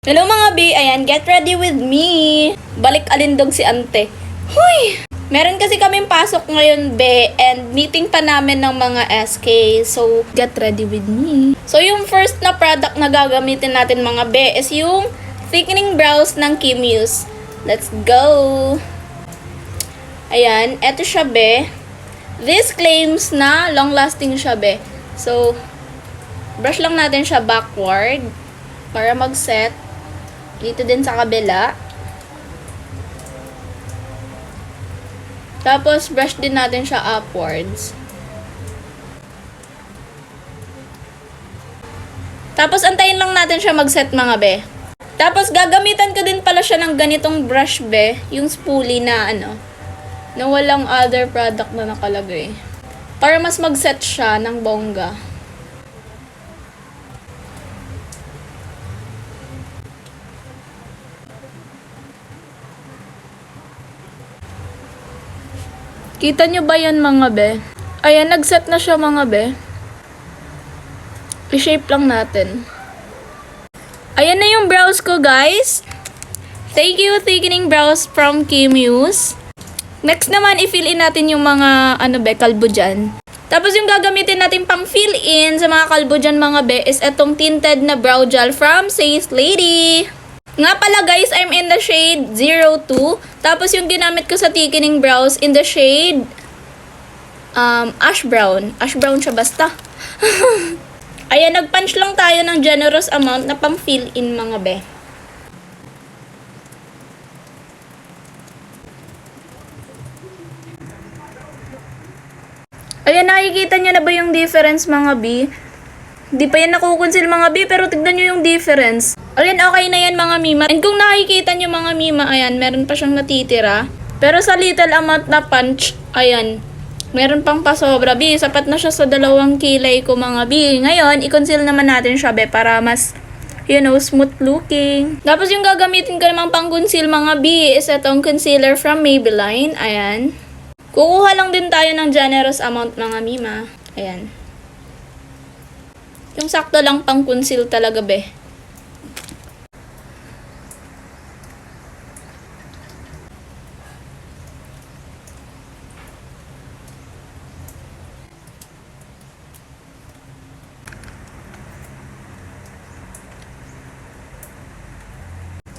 Hello mga B, ayan, get ready with me. Balik alindog si ante. Huy! Meron kasi kaming pasok ngayon, be, and meeting pa namin ng mga SK. So, get ready with me. So, yung first na product na gagamitin natin mga be is yung thickening brows ng Kimuse. Let's go! Ayan, eto siya be. This claims na long-lasting siya be. So, brush lang natin siya backward para mag-set. Dito din sa kabila. Tapos, brush din natin siya upwards. Tapos, antayin lang natin siya mag-set mga be. Tapos, gagamitan ko din pala siya ng ganitong brush be. Yung spoolie na na walang other product na nakalagay. Para mas mag-set siya ng bongga. Kita nyo ba yan mga be? Ayan, nag-set na siya mga be. I-shape lang natin. Ayan na yung brows ko guys. Thank you, thickening brows from Kimuse. Next naman, i-fill in natin yung mga kalbo dyan. Tapos yung gagamitin natin pang fill in sa mga kalbo dyan mga be is etong tinted na brow gel from Says Lady. Nga pala guys, I'm in the shade 02. Tapos yung ginamit ko sa thickening brows in the shade ash brown. Ash brown siya basta. Ayan, nag-punch lang tayo ng generous amount na pang fill in mga be. Ayan, nakikita nyo na ba yung difference mga B? Hindi pa yan nakukonceal mga B, pero tignan nyo yung difference. Ayan, okay na yan mga Mima. And kung nakikita nyo mga Mima, ayan, meron pa siyang natitira. Pero sa little amount na punch, ayan, meron pang pasobra B. Sapat na siya sa 2 kilay ko mga B. Ngayon, i-conceal naman natin siya be para mas, smooth looking. Tapos yung gagamitin ko namang pang conceal mga B is itong concealer from Maybelline. Ayan. Kukuha lang din tayo ng generous amount mga Mima. Ayan. Yung sakto lang pang conceal talaga be.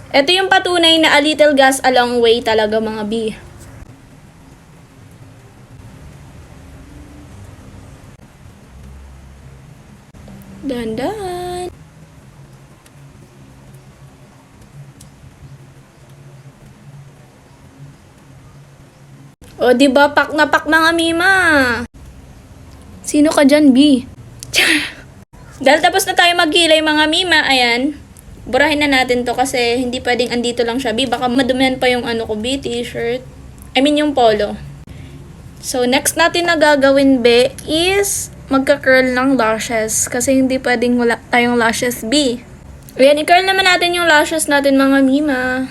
Ito yung patunay na a little goes a long way talaga mga B. Dahan-dahan. O, diba? Pak na pak mga Mima. Sino ka dyan, B? Dahil tapos na tayo magkilay mga Mima, ayan. Burahin na natin to kasi hindi pwedeng andito lang siya, B. Baka madumihan pa yung ko, B, t-shirt. I mean, yung polo. So, next natin na gagawin, B, is magka-curl ng lashes. Kasi hindi pwedeng wala tayong lashes, B. Ayan, i-curl naman natin yung lashes natin, mga Mima.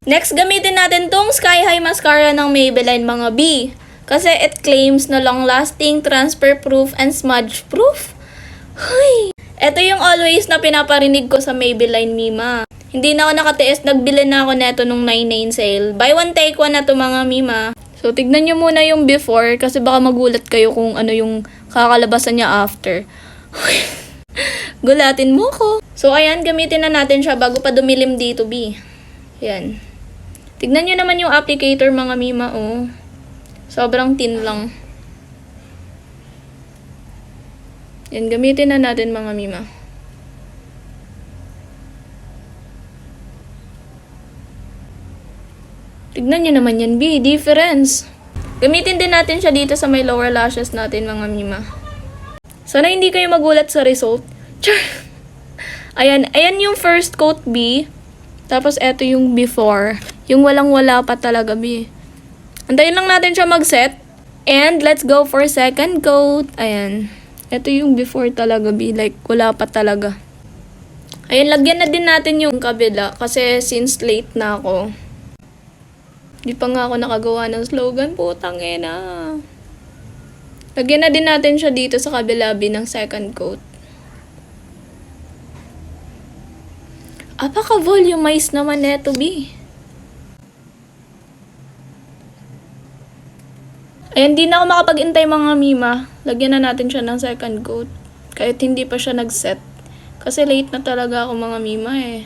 Next, gamitin natin tong Sky High Mascara ng Maybelline, mga B. Kasi it claims na long-lasting, transfer-proof, and smudge-proof. Huy! Ito yung always na pinaparinig ko sa Maybelline, Mima. Hindi na ako nakatiis, nagbili na ako neto nung 99 sale. Buy one, take one na to mga Mima. So, tignan nyo muna yung before kasi baka magulat kayo kung ano yung kakalabasan niya after. Gulatin mo ko. So, ayan, gamitin na natin siya bago pa dumilim dito, B. Ayan. Tignan nyo naman yung applicator, mga Mima, oh. Sobrang thin lang. Yan, gamitin na natin mga Mima. Tignan nyo naman yan, B. Difference. Gamitin din natin siya dito sa may lower lashes natin, mga Mima. Sana hindi kayo magulat sa result. Char! Ayan, ayan yung first coat, B. Tapos, eto yung before. Yung walang-wala pa talaga, B. Antayin lang natin siya mag-set. And, let's go for second coat. Ayan. Ito yung before talaga, B. Like, wala pa talaga. Ayan, lagyan na din natin yung kabila. Kasi, since late na ako. Di pa nga ako nakagawa ng slogan. Putang ina. Lagyan na din natin siya dito sa kabila, B, ng second coat. Apaka-volumize naman neto, B. Ayan, di na ako makapag-intay mga mima. Lagyan na natin siya ng second coat. Kahit hindi pa siya nag-set. Kasi late na talaga ako mga mima eh.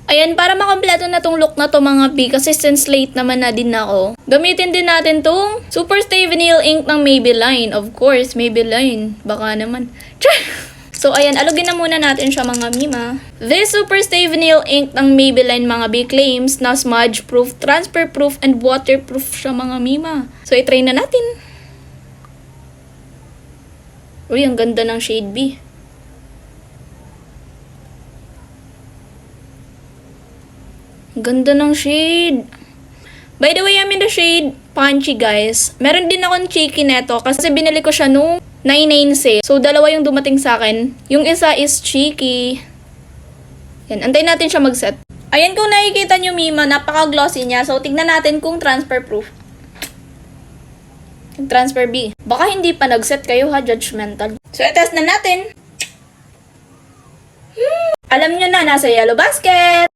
Ayan, para makompleto na tong look na to mga B, kasi since late naman na din ako, gamitin din natin tong Super Stay Vinyl Ink ng Maybelline. Of course, Maybelline. Baka naman. Char! So, ayan, alugin na muna natin siya mga mima. This Super Stay Vinyl Ink ng Maybelline mga B claims na smudge-proof, transfer-proof, and waterproof siya mga mima. So, itry na natin. Uy, ang ganda ng shade B. Ang ganda ng shade. By the way, I'm in the shade Punchy, guys. Meron din akong cheeky neto kasi binili ko siya nung 99 sale. So, dalawa yung dumating sa akin. Yung isa is cheeky. Yan, antayin natin siya mag-set. Ayan, kung nakikita nyo, Mima, napaka-glossy niya. So, tignan natin kung transfer-proof. Transfer B. Baka hindi pa nag-set kayo ha, judgmental. So, i-test na natin. Alam nyo na, nasa yellow basket.